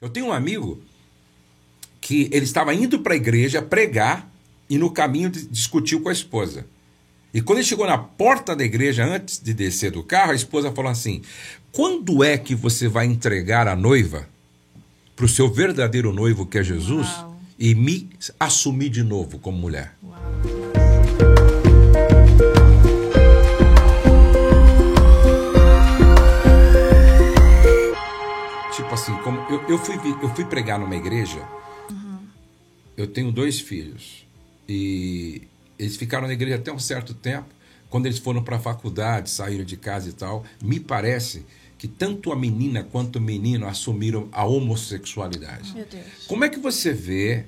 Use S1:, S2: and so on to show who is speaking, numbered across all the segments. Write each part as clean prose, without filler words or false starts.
S1: Eu tenho um amigo que ele estava indo para a igreja pregar e no caminho discutiu com a esposa. E quando ele chegou na porta da igreja, antes de descer do carro, a esposa falou assim: quando é que você vai entregar a noiva para o seu verdadeiro noivo, que é Jesus,
S2: Uau.
S1: e me assumir de novo como mulher?
S2: Uau.
S1: Tipo assim, como eu fui pregar numa igreja, eu tenho 2 filhos, e eles ficaram na igreja até um certo tempo. Quando eles foram para a faculdade, saíram de casa e tal, me parece que tanto a menina quanto o menino assumiram a homossexualidade.
S2: Meu Deus.
S1: Como é que você vê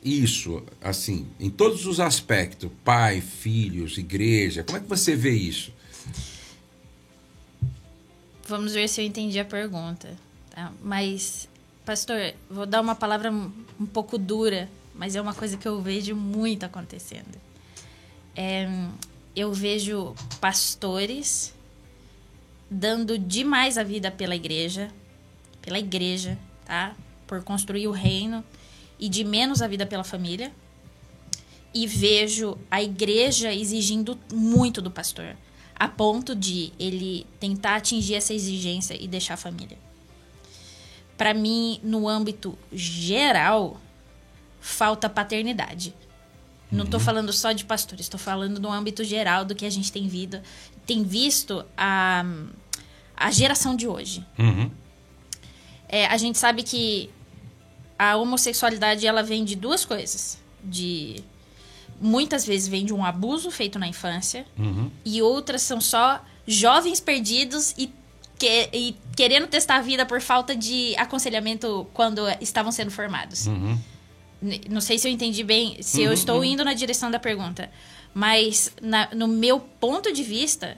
S1: isso, assim, em todos os aspectos, pai, filhos, igreja, como é que você vê isso?
S2: Vamos ver se eu entendi a pergunta. Tá? Mas, pastor, vou dar uma palavra um pouco dura, mas é uma coisa que eu vejo muito acontecendo. Eu vejo pastores dando demais a vida pela igreja, tá? Por construir o reino, e de menos a vida pela família. E vejo a igreja exigindo muito do pastor, a ponto de ele tentar atingir essa exigência e deixar a família. Para mim, no âmbito geral, falta paternidade. Não estou falando só de pastores, estou falando no âmbito geral do que a gente tem visto a geração de hoje. A gente sabe que a homossexualidade ela vem de 2 coisas. Muitas vezes vem de um abuso feito na infância, e outras são só jovens perdidos e querendo testar a vida por falta de aconselhamento quando estavam sendo formados. Não sei se eu entendi bem, se eu estou indo na direção da pergunta, mas no meu ponto de vista,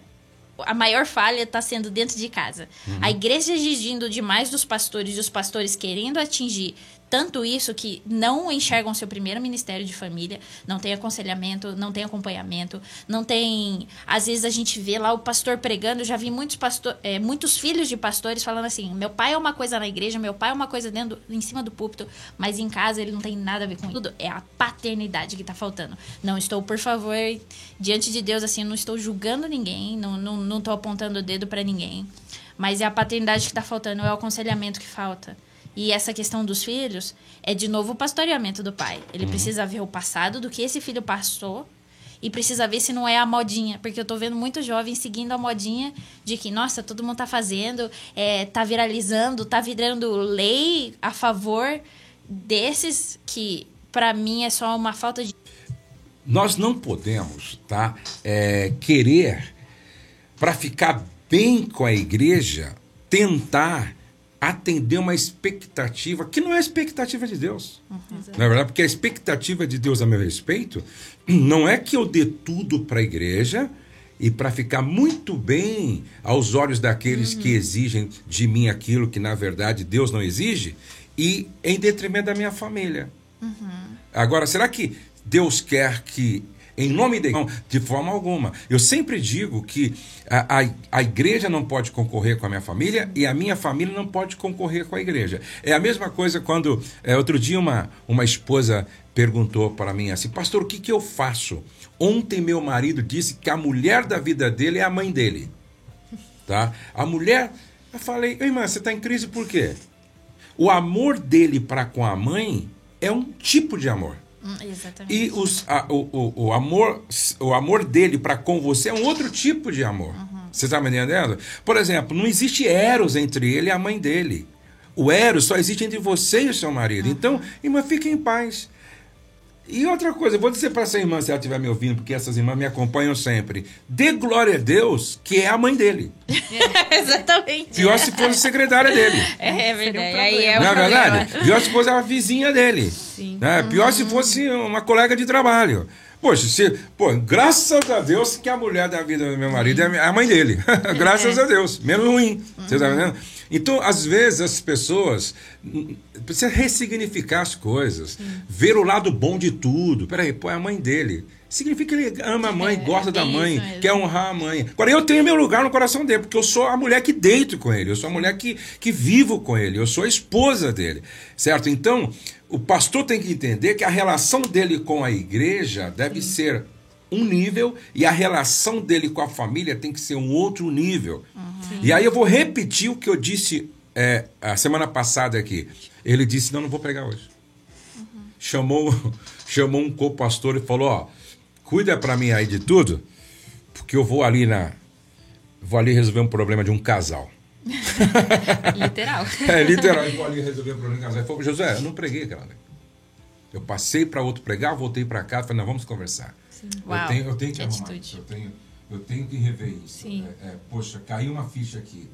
S2: a maior falha está sendo dentro de casa. A igreja exigindo demais dos pastores e os pastores querendo atingir tanto isso que não enxergam seu primeiro ministério de família, não tem aconselhamento, não tem acompanhamento, não tem... Às vezes a gente vê lá o pastor pregando, eu já vi muitos filhos de pastores falando assim: meu pai é uma coisa na igreja, meu pai é uma coisa em cima do púlpito, mas em casa ele não tem nada a ver com isso. Tudo é a paternidade que tá faltando. Não estou, por favor, diante de Deus, assim, não estou julgando ninguém, não estou apontando o dedo para ninguém, mas é a paternidade que tá faltando, é o aconselhamento que falta. E essa questão dos filhos é, de novo, o pastoreamento do pai. Ele precisa ver o passado do que esse filho passou e precisa ver se não é a modinha. Porque eu tô vendo muitos jovens seguindo a modinha de que, nossa, todo mundo tá fazendo, tá viralizando, tá virando lei a favor desses que, para mim, é só uma falta de...
S1: Nós não podemos, tá, querer, para ficar bem com a igreja, tentar atender uma expectativa que não é a expectativa de Deus. Na verdade, porque a expectativa de Deus a meu respeito não é que eu dê tudo para a igreja e para ficar muito bem aos olhos daqueles que exigem de mim aquilo que, na verdade, Deus não exige, e em detrimento da minha família. Agora, será que Deus quer que, em nome de... Não, de forma alguma. Eu sempre digo que a igreja não pode concorrer com a minha família e a minha família não pode concorrer com a igreja. É a mesma coisa quando... outro dia uma esposa perguntou para mim assim: pastor, o que eu faço? Ontem meu marido disse que a mulher da vida dele é a mãe dele. Tá? A mulher... Eu falei: irmã, você está em crise por quê? O amor dele para com a mãe é um tipo de amor.
S2: Exatamente.
S1: E o amor dele para com você é um outro tipo de amor. Você está me entendendo? Por exemplo, não existe eros entre ele e a mãe dele. O eros só existe entre você e o seu marido. Então, irmã, fique em paz. E outra coisa, eu vou dizer para essa irmã, se ela estiver me ouvindo, porque essas irmãs me acompanham sempre: dê glória a Deus, que é a mãe dele.
S2: Exatamente.
S1: Pior se fosse a secretária dele.
S2: É verdade. Aí
S1: Não é verdade? Pior se fosse a vizinha dele.
S2: Sim.
S1: Né? Pior se fosse uma colega de trabalho. Poxa, graças a Deus que a mulher da vida do meu marido é a mãe dele. Graças a Deus. Menos ruim. Você está vendo? Então, às vezes, as pessoas precisam ressignificar as coisas. Ver o lado bom de tudo. Peraí, é a mãe dele. significa que ele ama a mãe, gosta da mãe,
S2: isso mesmo.
S1: quer honrar a mãe. Agora, eu tenho meu lugar no coração dele, porque eu sou a mulher que deito com ele, eu sou a mulher que vivo com ele, eu sou a esposa dele, certo? Então, o pastor tem que entender que a relação dele com a igreja deve ser um nível e a relação dele com a família tem que ser um outro nível. E aí eu vou repetir o que eu disse a semana passada aqui. Ele disse, não vou pregar hoje. Chamou um co-pastor e falou, ó, cuida pra mim aí de tudo, porque eu vou ali resolver um problema de um casal.
S2: Literal.
S1: Literal, eu vou ali resolver um problema de um casal. Ele falou, Josué, eu não preguei aquela vez. Eu passei para outro pregar, voltei para cá, falei, não, vamos conversar. Eu tenho que arrumar isso, eu tenho que rever isso. Poxa, caiu uma ficha aqui.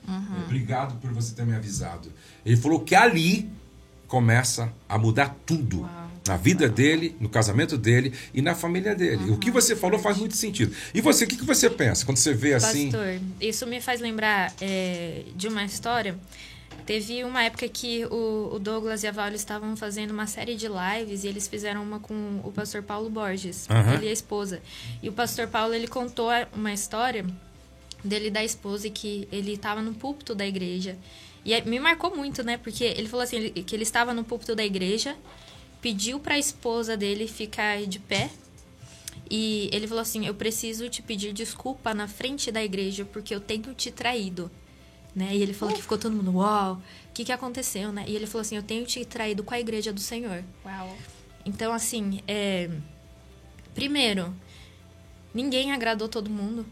S1: Obrigado por você ter me avisado. Ele falou que ali começa a mudar tudo. Na vida dele, no casamento dele e na família dele. O que você falou faz muito sentido. E você, o que você pensa quando você vê assim?
S2: Pastor, isso me faz lembrar de uma história. Teve uma época que o Douglas e a Val estavam fazendo uma série de lives e eles fizeram uma com o pastor Paulo Borges, ele e a esposa. E o pastor Paulo, ele contou uma história dele e da esposa e que ele estava no púlpito da igreja. E me marcou muito, né? Porque ele falou assim, que ele estava no púlpito da igreja, pediu para a esposa dele ficar de pé e ele falou assim, eu preciso te pedir desculpa na frente da igreja porque eu tenho te traído. Né? E ele falou que ficou todo mundo, uau, o que aconteceu, né? E ele falou assim, eu tenho te traído com a igreja do Senhor.
S3: Uau.
S2: Então, assim, primeiro, ninguém agradou todo mundo.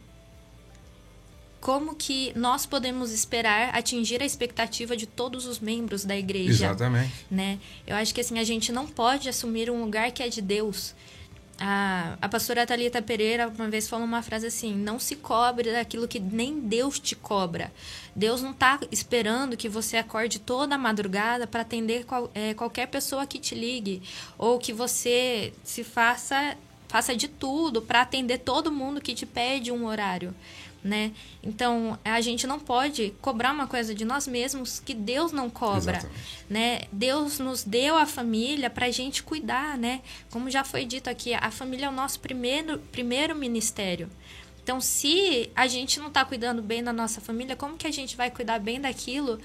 S2: Como que nós podemos esperar atingir a expectativa de todos os membros da igreja?
S1: Exatamente.
S2: Né? Eu acho que assim, a gente não pode assumir um lugar que é de Deus. A pastora Thalita Pereira uma vez falou uma frase assim, não se cobre daquilo que nem Deus te cobra. Deus não está esperando que você acorde toda a madrugada para atender qualquer pessoa que te ligue, ou que você se faça de tudo para atender todo mundo que te pede um horário. Né? Então, a gente não pode cobrar uma coisa de nós mesmos que Deus não cobra. Né? Deus nos deu a família para a gente cuidar, né? Como já foi dito aqui, a família é o nosso primeiro ministério. Então, se a gente não está cuidando bem da nossa família, como que a gente vai cuidar bem daquilo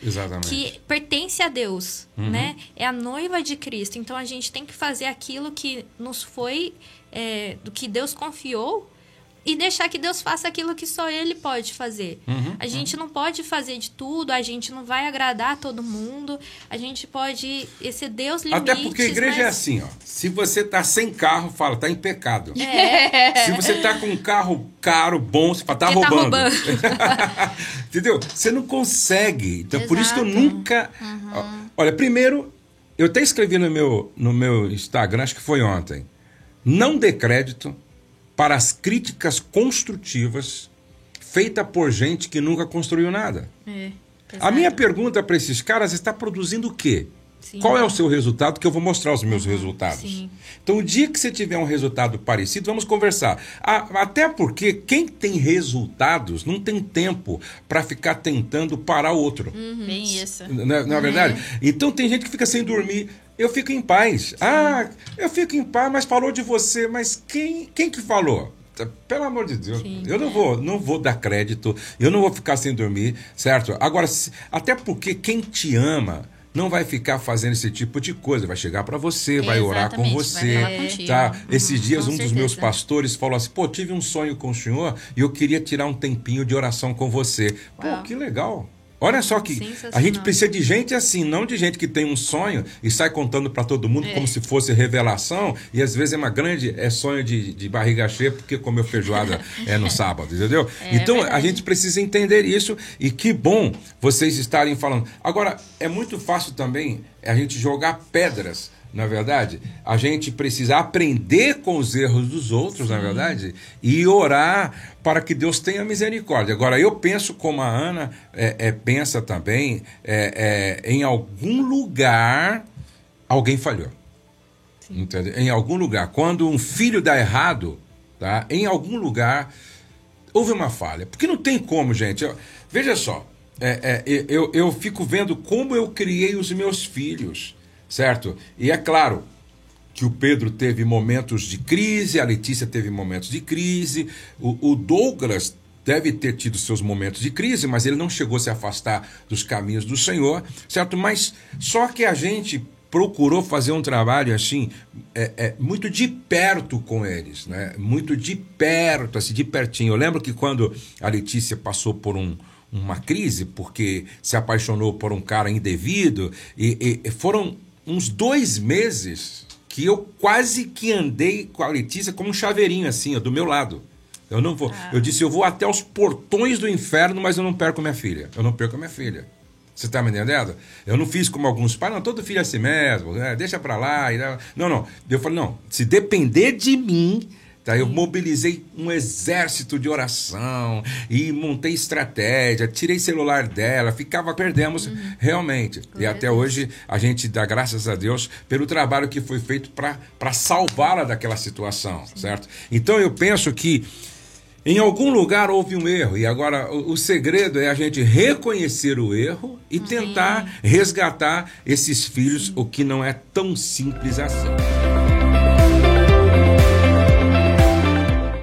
S2: que pertence a Deus? Né? É a noiva de Cristo. Então, a gente tem que fazer aquilo que nos foi, do que Deus confiou, e deixar que Deus faça aquilo que só Ele pode fazer. A gente não pode fazer de tudo, a gente não vai agradar todo mundo, a gente pode exceder os limites.
S1: Até porque a igreja é assim, ó. Se você tá sem carro, fala, tá em pecado. Se você tá com um carro caro, bom, você fala, tá roubando. Entendeu? Você não consegue. Então, por isso que eu nunca... Olha, primeiro, eu até escrevi no meu Instagram, acho que foi ontem, não dê crédito para as críticas construtivas feitas por gente que nunca construiu nada. A minha pergunta para esses caras está produzindo o quê? Sim. Qual é o seu resultado? Que eu vou mostrar os meus resultados. Sim. Então, o dia que você tiver um resultado parecido, vamos conversar. Até porque quem tem resultados não tem tempo para ficar tentando parar o outro.
S2: Bem isso.
S1: Não é verdade? Então, tem gente que fica sem dormir. Eu fico em paz. Sim. Eu fico em paz, mas falou de você. Mas quem que falou? Pelo amor de Deus, sim, eu não vou dar crédito, eu não vou ficar sem dormir, certo? Agora, até porque quem te ama não vai ficar fazendo esse tipo de coisa, vai chegar para você, vai orar com você, tá? Esses dias um dos meus pastores falou assim, pô, tive um sonho com o senhor e eu queria tirar um tempinho de oração com você. Uau. Pô, que legal. Olha só que a gente precisa de gente assim, não de gente que tem um sonho e sai contando para todo mundo como se fosse revelação, e às vezes é uma grande sonho de barriga cheia porque comeu feijoada no sábado, entendeu? Então a gente precisa entender isso, e que bom vocês estarem falando. Agora, é muito fácil também a gente jogar pedras. Na verdade, a gente precisa aprender com os erros dos outros, na verdade, e orar para que Deus tenha misericórdia. Agora, eu penso como a Ana pensa também, em algum lugar alguém falhou. Entendeu? Em algum lugar. Quando um filho dá errado, tá? Em algum lugar houve uma falha. Porque não tem como, gente. Veja só, eu fico vendo como eu criei os meus filhos. Certo? E é claro, que o Pedro teve momentos de crise, a Letícia teve momentos de crise, o Douglas deve ter tido seus momentos de crise, mas ele não chegou a se afastar dos caminhos do Senhor, certo? Mas só que a gente procurou fazer um trabalho assim, muito de perto com eles, né? Muito de perto, assim, de pertinho. Eu lembro que quando a Letícia passou por uma crise, porque se apaixonou por um cara indevido, e foram uns 2 meses que eu quase que andei com a Letícia como um chaveirinho, assim, ó, do meu lado. Eu não vou. Eu disse, eu vou até os portões do inferno, mas eu não perco minha filha. Eu não perco a minha filha. Você está me entendendo? Eu não fiz como alguns pais, não, todo filho é assim mesmo, deixa pra lá. Não. Eu falei, não, se depender de mim, tá, eu mobilizei um exército de oração e montei estratégia, tirei celular dela, perdemos realmente. E até hoje a gente dá graças a Deus pelo trabalho que foi feito para salvá-la daquela situação, certo? Então eu penso que em algum lugar houve um erro, e agora o segredo é a gente reconhecer o erro e tentar resgatar esses filhos, o que não é tão simples assim.